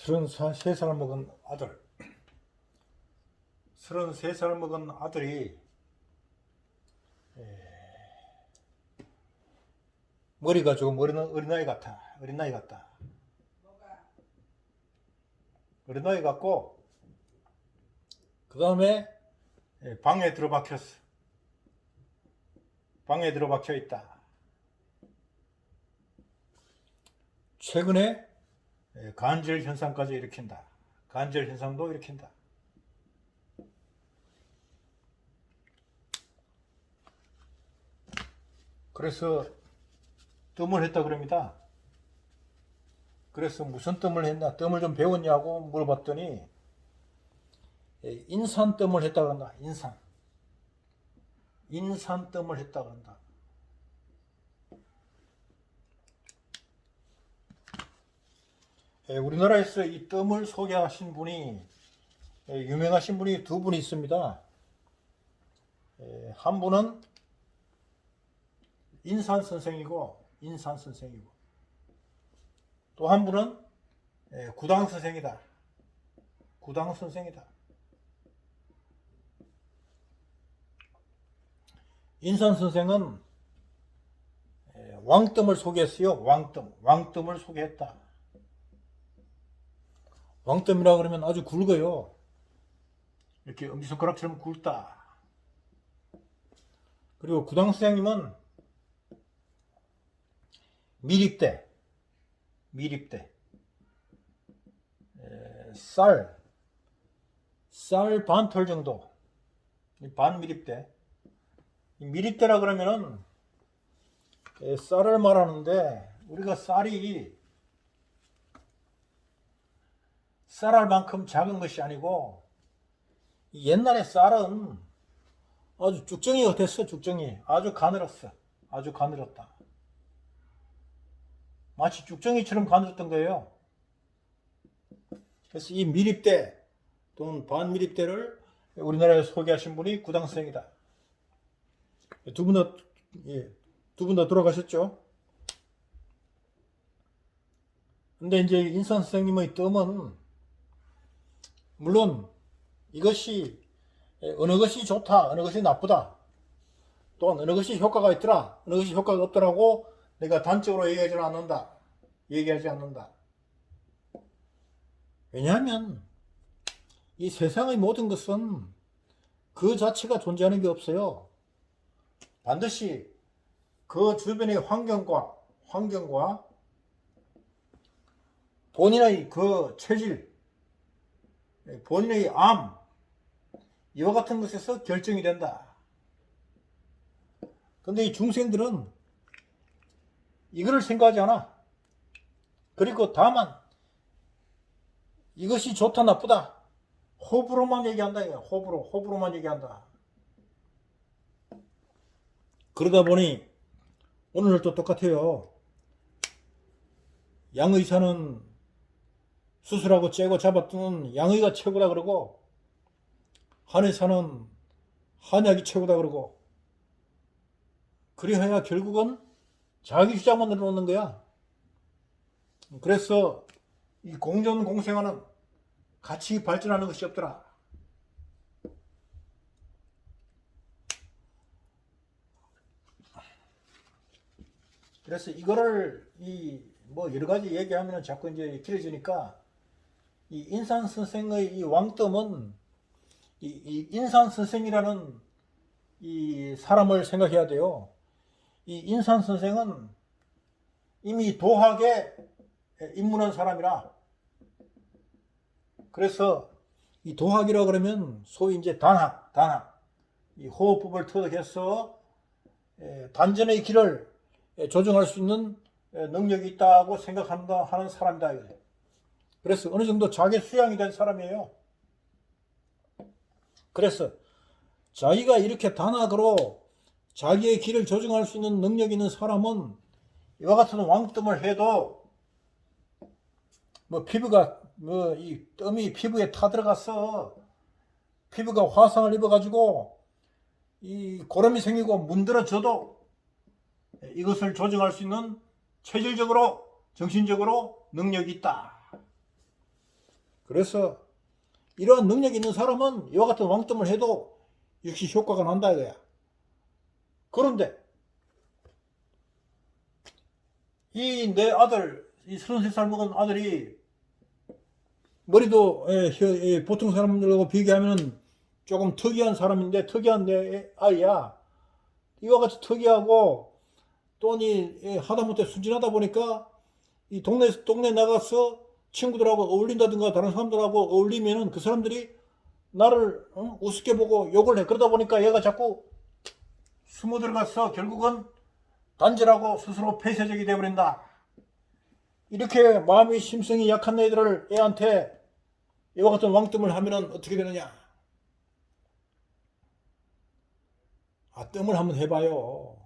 33살 먹은 아들, 33살 먹은 아들이 머리가 조금 어린아이 같아. 어린아이 같다. 어린아이 같고, 그 다음에 방에 들어박혔어. 방에 들어박혀 있다. 최근에 간질 현상까지 일으킨다. 간질 현상도 일으킨다. 그래서 뜸을 했다 그럽니다. 그래서 무슨 뜸을 했나, 뜸을 좀 배웠냐고 물어봤더니 인산뜸을 했다 그런다. 인산뜸을 했다 그런다. 우리나라에서 이 뜸을 소개하신 분이, 유명하신 분이 두 분이 있습니다. 한 분은 인산 선생이고 또 한 분은 구당 선생이다. 구당 선생이다. 인산 선생은 왕뜸을 소개했어요. 왕뜸을 소개했다. 왕뜸이라 그러면 아주 굵어요. 이렇게 엄지손가락처럼 굵다. 그리고 구당 선생님은 미립대, 쌀 반톨 정도, 반미립대. 미립대라 그러면은 쌀을 말하는데, 우리가 쌀이 쌀알 만큼 작은 것이 아니고, 옛날에 쌀은 아주 쭉정이가 됐어. 쭉정이 아주 가늘었어. 아주 가늘었다. 마치 쭉정이처럼 가늘었던 거예요. 그래서 이 미립대 또는 반미립대를 우리나라에 소개하신 분이 구당 선생이다. 두 분 다 돌아가셨죠. 근데 이제 인산 선생님의 뜸은, 물론 이것이 어느 것이 좋다, 어느 것이 나쁘다, 또한 어느 것이 효과가 있더라, 어느 것이 효과가 없더라고 내가 단적으로 얘기하지 않는다. 왜냐하면 이 세상의 모든 것은 그 자체가 존재하는 게 없어요. 반드시 그 주변의 환경과 본인의 그 체질, 본인의 암, 이와 같은 것에서 결정이 된다. 근데 이 중생들은 이거를 생각하지 않아. 그리고 다만 이것이 좋다 나쁘다 호불호만 얘기한다. 호불호만 얘기한다. 그러다 보니 오늘도 똑같아요. 양의사는 수술하고 째고 잡았던 양의가 최고다 그러고, 한의사는 한약이 최고다 그러고, 그리하여 결국은 자기 주장만 늘어놓는 거야. 그래서 이 공존공생화는 같이 발전하는 것이 없더라. 그래서 이거를 뭐 여러 가지 얘기하면 자꾸 이제 길어지니까, 이 인산 선생의 이 왕뜸은 이 인산 선생이라는 이 사람을 생각해야 돼요. 이 인산 선생은 이미 도학에 입문한 사람이라, 그래서 이 도학이라 그러면 소위 이제 단학, 이 호흡법을 터득해서 단전의 길을 조정할 수 있는 능력이 있다고 하는 사람이다. 그래서 어느 정도 자기 수양이 된 사람이에요. 그래서 자기가 이렇게 단학으로 자기의 길을 조정할 수 있는 능력이 있는 사람은 이와 같은 왕뜸을 해도 이 뜸이 피부에 타들어가서 피부가 화상을 입어가지고 이 고름이 생기고 문드러져도 이것을 조정할 수 있는 체질적으로, 정신적으로 능력이 있다. 그래서 이러한 능력이 있는 사람은 이와 같은 왕뜸을 해도 역시 효과가 난다 이거야. 그런데 이 내 아들, 이 33살 먹은 아들이 머리도 보통 사람들하고 비교하면 조금 특이한 사람인데, 특이한 내 아이야. 이와 같이 특이하고 또니 하다못해 순진하다 보니까 이 동네 나가서 친구들하고 어울린다든가 다른 사람들하고 어울리면은 그 사람들이 나를 우습게 보고 욕을 해. 그러다 보니까 얘가 자꾸 숨어 들어가서 결국은 단절하고 스스로 폐쇄적이 되어버린다. 이렇게 마음이 심성이 약한 애들을 애한테 이와 같은 왕뜸을 하면은 어떻게 되느냐? 뜸을 한번 해봐요.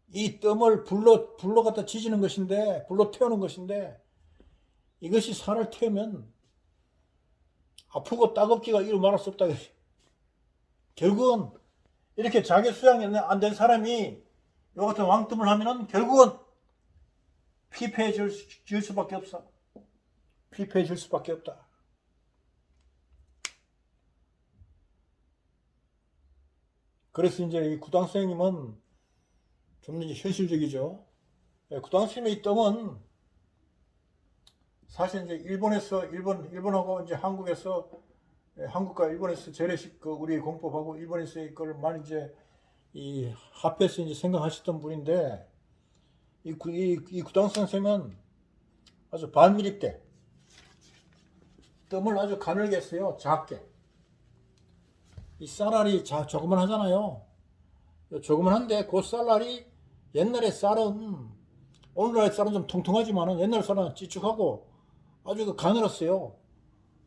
이 뜸을 불로 갖다 지지는 것인데, 불로 태우는 것인데, 이것이 살을 태우면 아프고 따갑기가 이루 말할 수 없다. 결국은 이렇게 자기 수양이 안 된 사람이 이와 같은 왕뜸을 하면은 결국은 피폐해질 수밖에 없어. 피폐해질 수밖에 없다. 그래서 이제 이 구당 선생님은 좀 이제 현실적이죠. 구당 선생님의 이 뜸은 사실 이제 일본하고 이제 한국과 일본에서 재래식 우리 공법하고 일본에서의 걸 많이 이제 이 합해서 이제 생각하셨던 분인데, 이 구당 선생님은 아주 반미립대 뜸을 아주 가늘게 했어요. 작게. 이 쌀알이 조그만 하잖아요. 조그만 한데 그 쌀알이 옛날에 쌀은, 오늘날 쌀은 좀 통통하지만은 옛날 쌀은 찌쭉하고 아주 가늘었어요.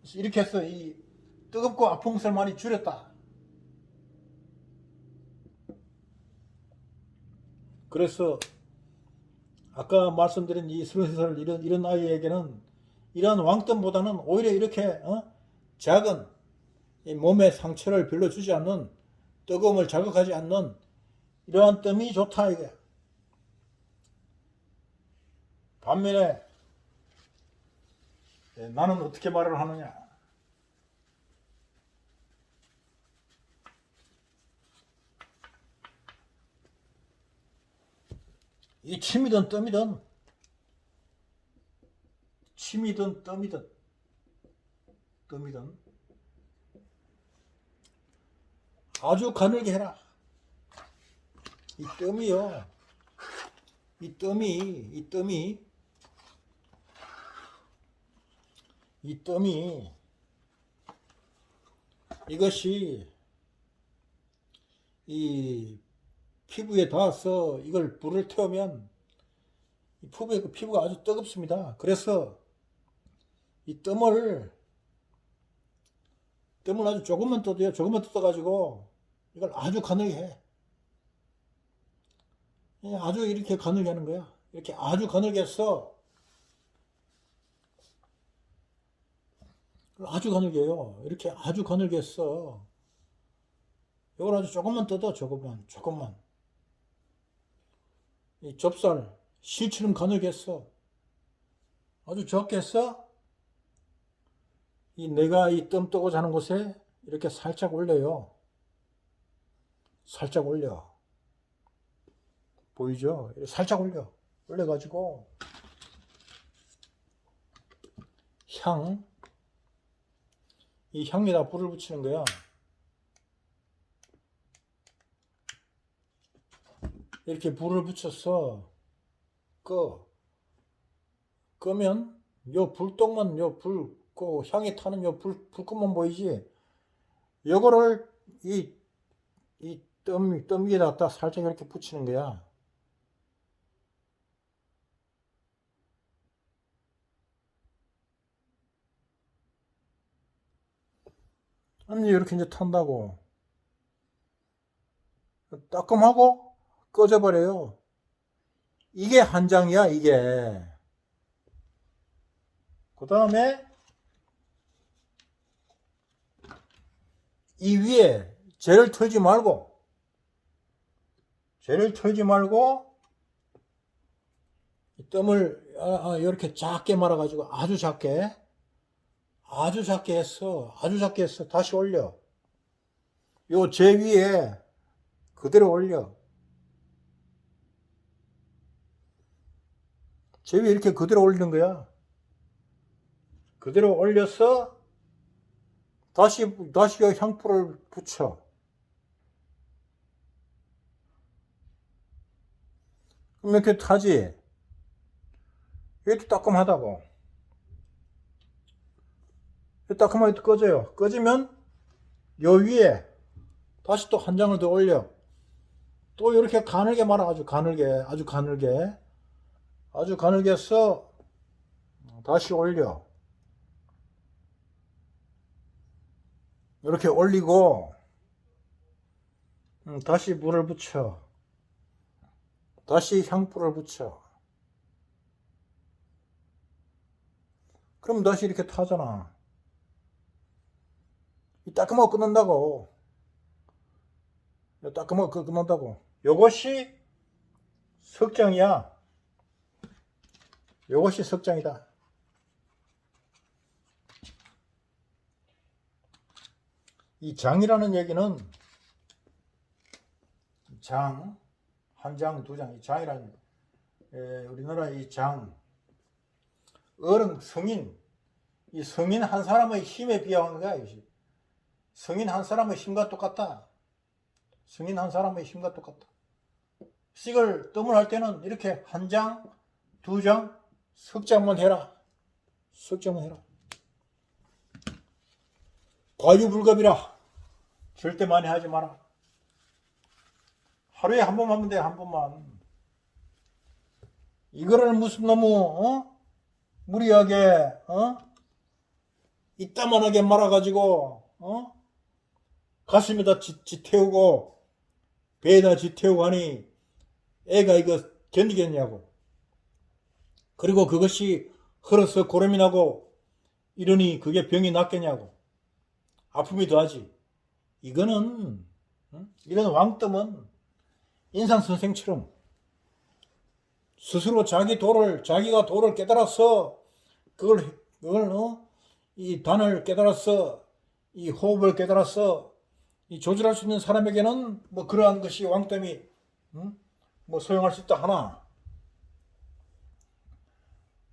그래서 이렇게 해서 이 뜨겁고 아픈 것을 많이 줄였다. 그래서 아까 말씀드린 이 33살 이런 아이에게는 이러한 왕뜸보다는 오히려 이렇게 작은 이 몸의 상처를 별로 주지 않는, 뜨거움을 자극하지 않는 이러한 뜸이 좋다 이게. 반면에 나는 어떻게 말을 하느냐? 이 침이든 뜸이든 뜸이든 아주 가늘게 해라. 이 뜸이요. 이 뜸이 이것이 이 피부에 닿아서 이걸 불을 태우면 이 피부가 아주 뜨겁습니다. 그래서 이 뜸을 아주 조금만 떠도요. 조금만 떠가지고 이걸 아주 가늘게 해. 아주 이렇게 가늘게 하는 거야. 이렇게 아주 가늘게 해서 아주 가늘게 해요. 이렇게 아주 가늘게 했어. 이걸 아주 조금만 떠도 조금만. 이 좁쌀 실처럼 가늘게 했어. 아주 적게 했어. 내가 이 뜸 뜨고 자는 곳에 이렇게 살짝 올려요. 살짝 올려. 보이죠? 살짝 올려가지고 이 향에다 불을 붙이는 거야. 이렇게 불을 붙여서 끄면 요 불똥만 향이 타는 요 불꽃만 보이지. 요거를 이 뜸 위에다 갖다 살짝 이렇게 붙이는 거야. 아니 이렇게 이제 탄다고. 따끔하고 꺼져버려요. 이게 한 장이야 이게. 그 다음에 이 위에 재를 털지 말고 뜸을 이렇게 작게 말아가지고 아주 작게 했어. 아주 작게 했어. 다시 올려. 요 제 위에 그대로 올려. 제 위에 이렇게 그대로 올리는 거야. 그대로 올려서 다시 향풀을 붙여. 그럼 이렇게 타지. 이것도 따끔하다고. 따끔하게 꺼져요. 꺼지면 요 위에 다시 또 한 장을 더 올려. 또 이렇게 가늘게 말아. 아주 가늘게 해서 다시 올려. 이렇게 올리고 다시 물을 붙여. 다시 향불을 붙여. 그럼 다시 이렇게 타잖아. 이 따끔하고 끊는다고. 따끔하고 끊는다고. 요것이 석장이야. 요것이 석장이다. 이 장이라는 얘기는 장, 한 장, 두 장, 이 장이라는 우리나라 이 장, 어른, 성인, 이 성인 한 사람의 힘에 비하는 거야. 성인 한 사람의 힘과 똑같다. 성인 한 사람의 힘과 똑같다. 이걸 뜸을 할 때는 이렇게 한 장, 두 장, 석장만 해라. 석장만 해라. 과유불급이라. 절대 많이 하지 마라. 하루에 한 번 하면 돼. 한 번만. 이거를 무슨 너무 무리하게 이따만하게 말아가지고 가슴에다 지태우고 배에다 지태우고 하니 애가 이거 견디겠냐고. 그리고 그것이 흘러서 고름이 나고 이러니 그게 병이 낫겠냐고. 아픔이 더하지. 이거는 이런 왕뜸은 인상선생처럼 스스로 자기가 도를 깨달아서 그걸 이 단을 깨달아서 이 호흡을 깨달아서 이 조절할 수 있는 사람에게는 뭐 그러한 것이 왕뜸이 뭐 소용할 수 있다 하나,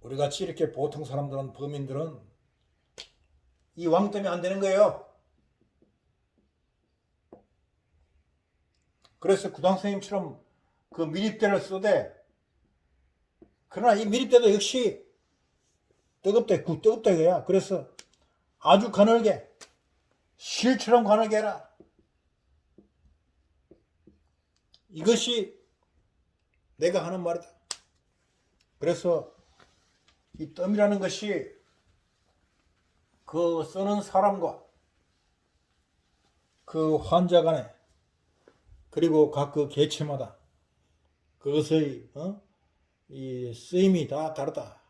우리 같이 이렇게 보통 사람들은, 범인들은 이 왕뜸이 안 되는 거예요. 그래서 구당스님처럼 그 미립대를 쓰되, 그러나 이 미립대도 역시 뜨겁다 이거야. 그래서 아주 가늘게, 실처럼 가늘게 해라. 이것이 내가 하는 말이다. 그래서 이 뜸이라는 것이 그 쓰는 사람과 그 환자 간에, 그리고 각 그 개체마다 그것의 이 쓰임이 다 다르다.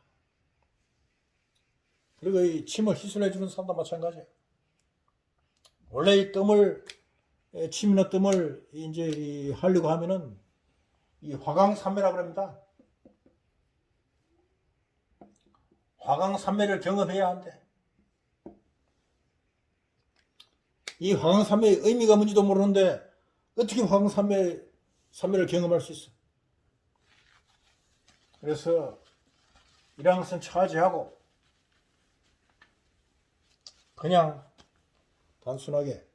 그리고 이 침을 희술해주는 사람도 마찬가지예요. 원래 이 뜸을, 침이나 뜸을 이제 하려고 하면은 이 화강산매라 그럽니다. 화강산매를 경험해야 한대. 이 화강산매의 의미가 뭔지도 모르는데 어떻게 화강산매를 경험할 수 있어? 그래서 이런 것은 차지하고 그냥 단순하게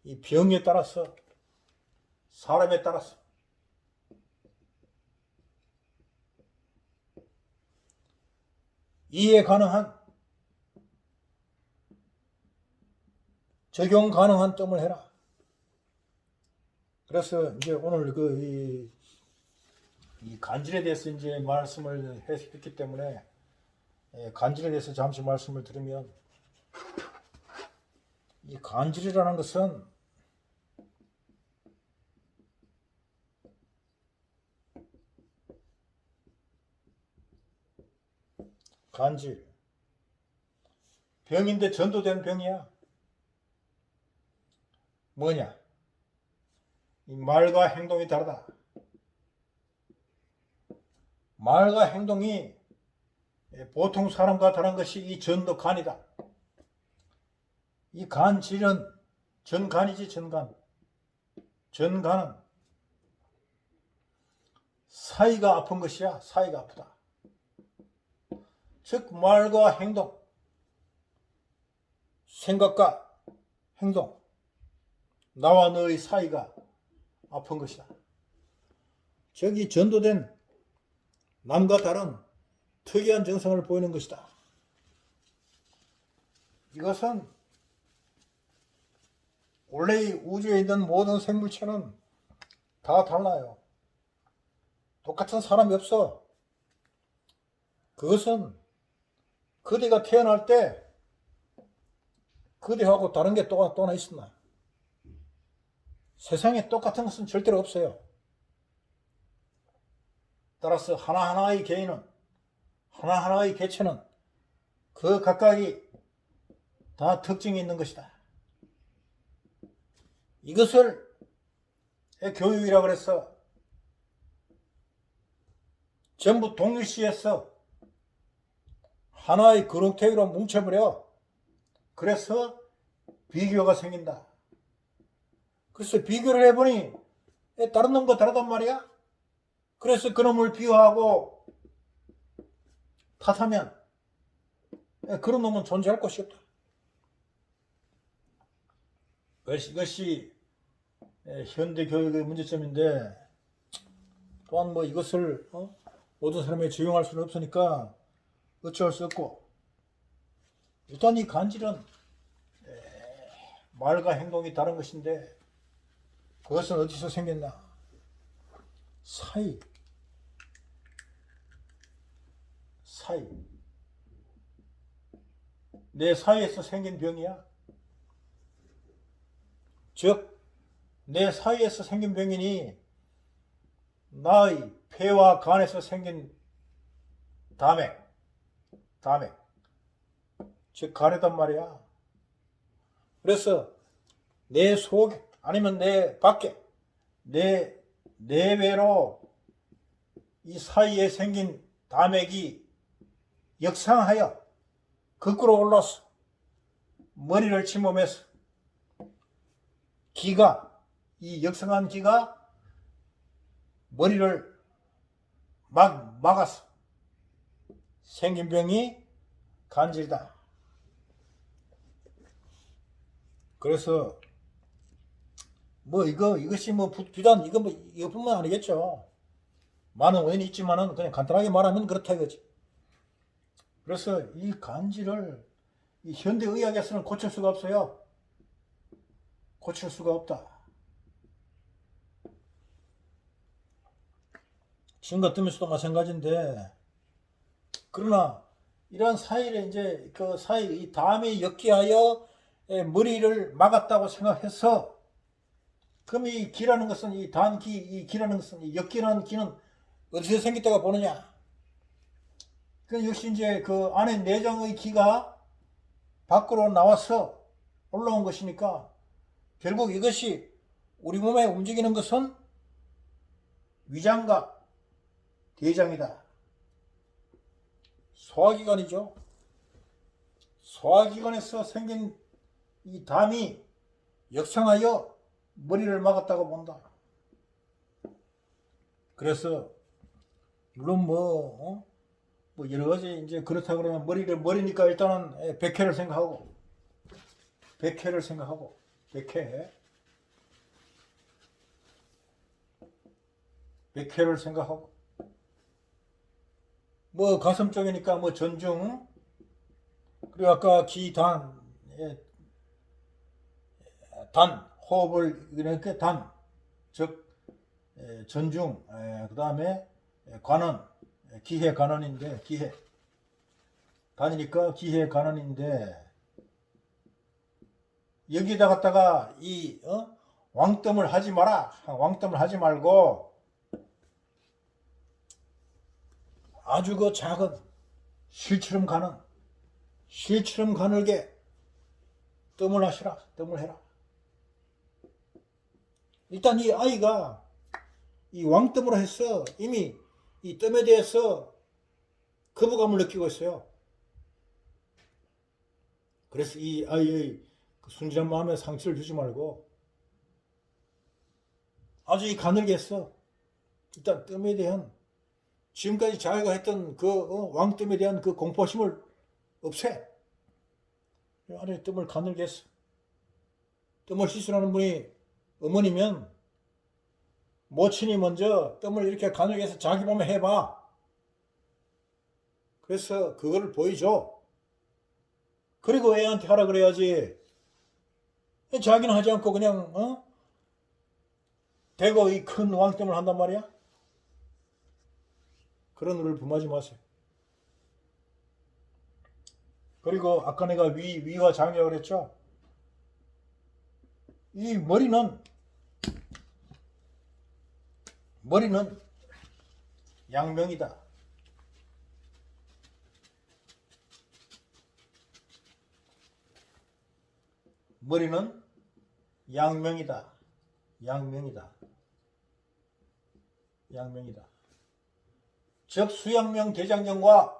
이 병에 따라서, 사람에 따라서 이해 가능한, 적용 가능한 뜸을 해라. 그래서 이제 오늘 이 간질에 대해서 이제 말씀을 했기 때문에, 간질에 대해서 잠시 말씀을 드리면, 이 간질이라는 것은 간질, 병인데 전도된 병이야. 뭐냐? 이 말과 행동이 다르다. 말과 행동이 보통 사람과 다른 것이 이 전도 간이다. 이 간질은 전간이지, 전간. 전간은 사이가 아픈 것이야. 사이가 아프다. 즉 말과 행동, 생각과 행동, 나와 너의 사이가 아픈 것이다. 저기 전도된 남과 다른 특이한 증상을 보이는 것이다. 이것은 원래 이 우주에 있는 모든 생물체는 다 달라요. 똑같은 사람이 없어. 그것은 그대가 태어날 때 그대하고 다른 게 또 하나 있었나. 세상에 똑같은 것은 절대로 없어요. 따라서 하나하나의 개인은, 하나하나의 개체는 그 각각이 다 특징이 있는 것이다. 이것을 교육이라고 그래서 전부 동일시해서 하나의 그룹태위로 뭉쳐버려. 그래서 비교가 생긴다. 그래서 비교를 해보니 다른 놈과 다르단 말이야. 그래서 그놈을 비교하고 탓하면 그런 놈은 존재할 것이 없다. 이것이 현대 교육의 문제점인데, 또한 뭐 이것을 모든 사람이 적용할 수는 없으니까 어찌할 수 없고, 일단 이 간질은 말과 행동이 다른 것인데, 그것은 어디서 생겼나? 사이. 내 사이에서 생긴 병이야. 즉, 내 사이에서 생긴 병이니 나의 폐와 간에서 생긴 담액, 즉 간이단 말이야. 그래서 내 속 아니면 내 밖에, 내 내외로 이 사이에 생긴 담액이 역상하여 거꾸로 올라서 머리를 침범해서 기가, 이 역상한 기가 머리를 막아서 생긴 병이 간질이다. 그래서 뭐 이것이 뭐 비단 이것뿐만 아니겠죠. 많은 원인이 있지만은 그냥 간단하게 말하면 그렇다 이거지. 그래서 이 간질을 이 현대 의학에서는 고칠 수가 없어요. 고칠 수가 없다. 지금 같은 경우도 마찬가지인데, 그러나 이런 사이를 이제 그 사이 이 담이 역기하여 머리를 막았다고 생각해서, 그럼 이 기라는 것은 이 담기, 이 기라는 것은 이 역기라는 기는 어디서 생겼다고 보느냐? 그 역시 이제 그 안에 내장의 기가 밖으로 나와서 올라온 것이니까, 결국 이것이 우리 몸에 움직이는 것은 위장과 대장이다. 소화기관이죠. 소화기관에서 생긴 이 담이 역상하여 머리를 막았다고 본다. 그래서 물론 뭐 여러 가지 이제 그렇다 그러면 머리니까 일단은 백회를 생각하고 백회를 생각하고, 뭐 가슴 쪽이니까 뭐 전중, 그리고 아까 기단, 단, 호흡을 이렇게 단, 즉 전중, 그 다음에 관원, 기해 관원인데, 기해 단이니까 기해 관원인데, 여기다 갖다가 이 왕뜸을 하지 마라. 왕뜸을 하지 말고 아주 그 작은 실처럼 가늘게 뜸을 하시라. 뜸을 해라. 일단 이 아이가 이 왕뜸으로 해서 이미 이 뜸에 대해서 거부감을 느끼고 있어요. 그래서 이 아이의 그 순진한 마음에 상처를 주지 말고 아주 이 가늘게 했어. 일단 뜸에 대한 지금까지 자기가 했던 그 왕뜸에 대한 그 공포심을 없애. 아래 뜸을 가늘게 했어. 뜸을 시술하는 분이 어머니면 모친이 먼저 뜸을 이렇게 가늘게 해서 자기 몸에 해봐. 그래서 그거를 보여줘. 그리고 애한테 하라 그래야지. 자기는 하지 않고 그냥 대거 이 큰 왕뜸을 한단 말이야. 그런 우를 범하지 마세요. 그리고 아까 내가 위와 장려를 했죠. 이 머리는 양명이다. 머리는 양명이다. 양명이다. 양명이다. 즉 수양명 대장경과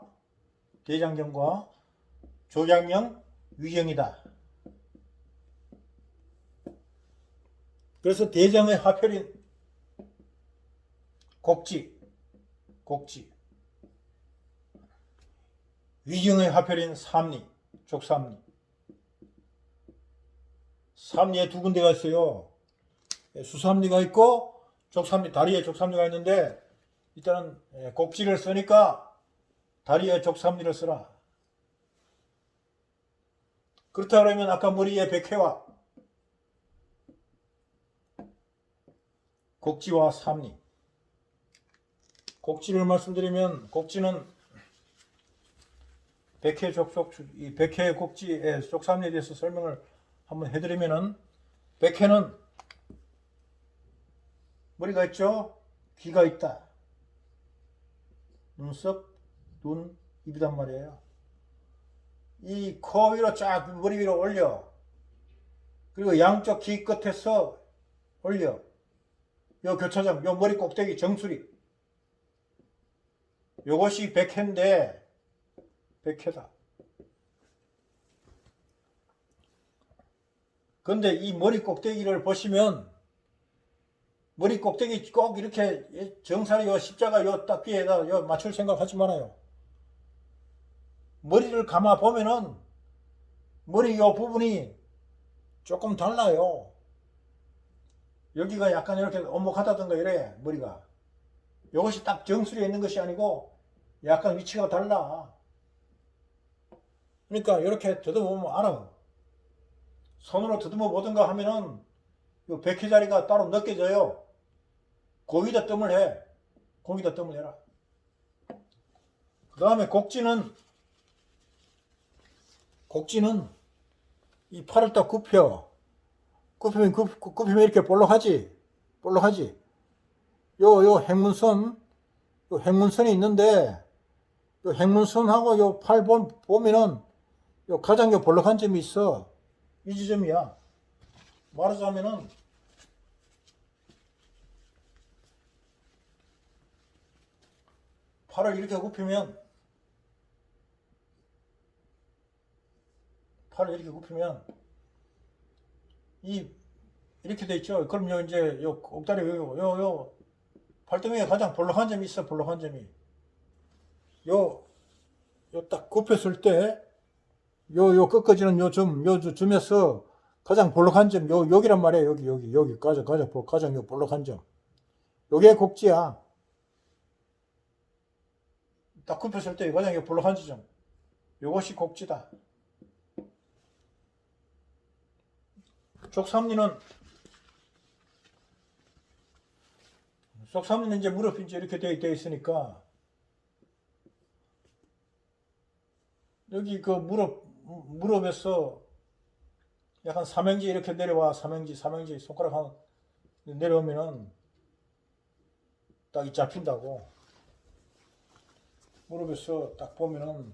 조양명 위경이다. 그래서 대장의 하필인 곡지 위경의 하필인 삼리 족삼리 삼리에 두 군데가 있어요. 수삼리가 있고 족삼리 다리에 족삼리가 있는데 일단은 곡지를 쓰니까 다리에 족삼리를 쓰라. 그렇다 그러면 아까 머리에 백회와 곡지와 삼리. 곡지를 말씀드리면 곡지는 백회 이 백회 곡지의 족삼리에 대해서 설명을 한번 해드리면은 백회는 머리가 있죠. 귀가 있다. 눈썹, 눈, 입이단 말이에요. 이 코 위로 쫙 머리 위로 올려. 그리고 양쪽 귀 끝에서 올려. 요 교차점, 요 머리 꼭대기 정수리. 요것이 백회인데 백회다. 근데 이 머리 꼭대기를 보시면 머리 꼭대기 꼭 이렇게 정사리 요 십자가 요 딱 귀에다 요 맞출 생각 하지 말아요. 머리를 감아 보면은 머리 요 부분이 조금 달라요. 여기가 약간 이렇게 오목하다든가 이래 머리가. 이것이 딱 정수리에 있는 것이 아니고 약간 위치가 달라. 그러니까 이렇게 더듬어보면 알아. 손으로 더듬어 보든가 하면은 요 백회 자리가 따로 느껴져요. 거기다 뜸을 해. 거기다 뜸을 해라. 그 다음에 곡지는 이 팔을 딱 굽혀. 굽히면 이렇게 볼록하지. 요 행문선이 있는데, 요 행문선하고 요 팔 보면은, 요 가장 요 볼록한 점이 있어. 이 지점이야. 말하자면은, 팔을 이렇게 굽히면, 이렇게 돼 있죠. 그럼 요 이제 요 옥다리 요 발등에 가장 볼록한 점이 있어. 볼록한 점이 요 딱 굽혔을 때 요 꺾어지는 요 점에서 가장 볼록한 점 여기란 말이에요. 여기 가장 요 볼록한 점. 요게 곡지야. 딱 굽혔을 때 가장 요 볼록한 지점. 요것이 곡지다. 족삼리는 이제 무릎이 이제 이렇게 되어 있으니까 여기 그 무릎에서 약간 삼행지 이렇게 내려와. 삼행지 손가락 한 내려오면은 딱 이 잡힌다고. 무릎에서 딱 보면은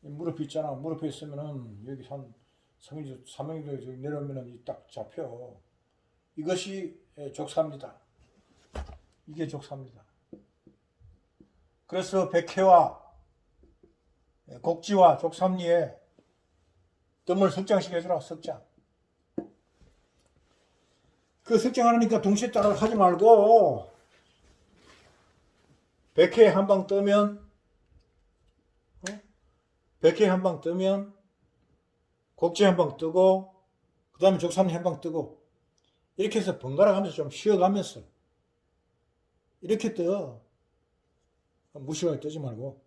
이 무릎이 있잖아. 무릎에 있으면은 여기 한 삼행지 내려오면은 딱 잡혀. 이것이 족사입니다. 이게 족사입니다. 그래서 백회와 곡지와 족삼리에 뜸을 석장시켜주라. 석장. 그 석장하니까 동시에 따라 하지 말고 백회 한 방 뜨면 백회 한 방 뜨면 곡지 한 방 뜨고 그 다음에 족삼리 한 방 뜨고 이렇게 해서 번갈아 가면서 좀 쉬어가면서 이렇게 떠. 무시하게 뜨지 말고.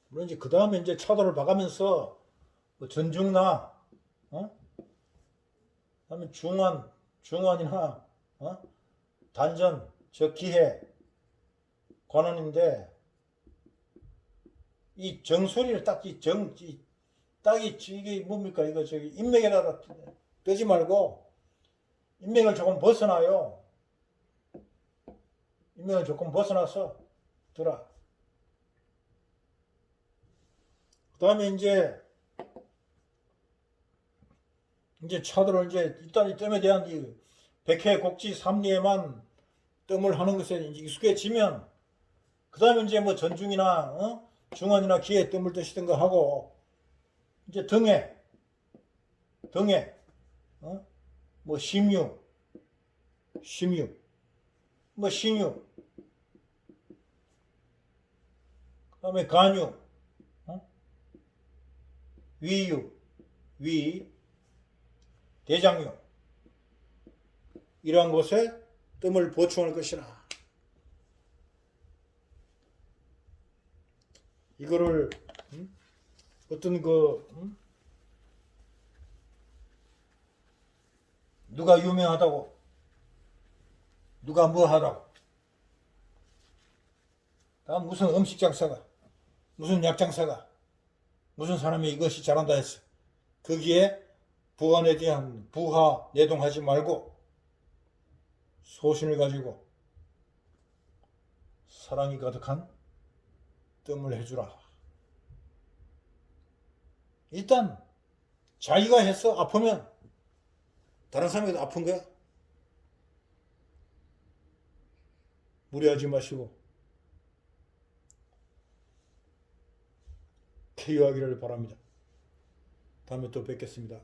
물론 이제 그 다음에 이제 차도를 봐가면서 뭐 전중나, 그다음에 중환이나, 단전, 적기해, 관원인데 이 정소리를 이게 뭡니까? 이거 저기 인맥에다가 뜨지 말고 인맥을 조금 벗어나요. 인맥을 조금 벗어나서 들어. 그 다음에 이제 차도를 일단 이 뜸에 대한 이 백회 곡지 삼리에만 뜸을 하는 것에 이제 익숙해지면 그 다음에 이제 뭐 전중이나 중원이나 기에 뜸을 뜨시든가 하고 이제 등에 뭐 심유 뭐 신유 그 다음에 간유 위유 대장유 이러한 곳에 뜸을 보충할 것이라. 이거를 어떤 누가 유명하다고 누가 뭐 하다고 다음 무슨 음식 장사가 무슨 약 장사가 무슨 사람이 이것이 잘한다 했어. 거기에 부관에 대한 부하 내동하지 말고 소신을 가지고 사랑이 가득한 뜸을 해주라. 일단 자기가 해서 아프면 다른 사람이 아픈 거야. 무리하지 마시고 쾌유하기를 바랍니다. 다음에 또 뵙겠습니다.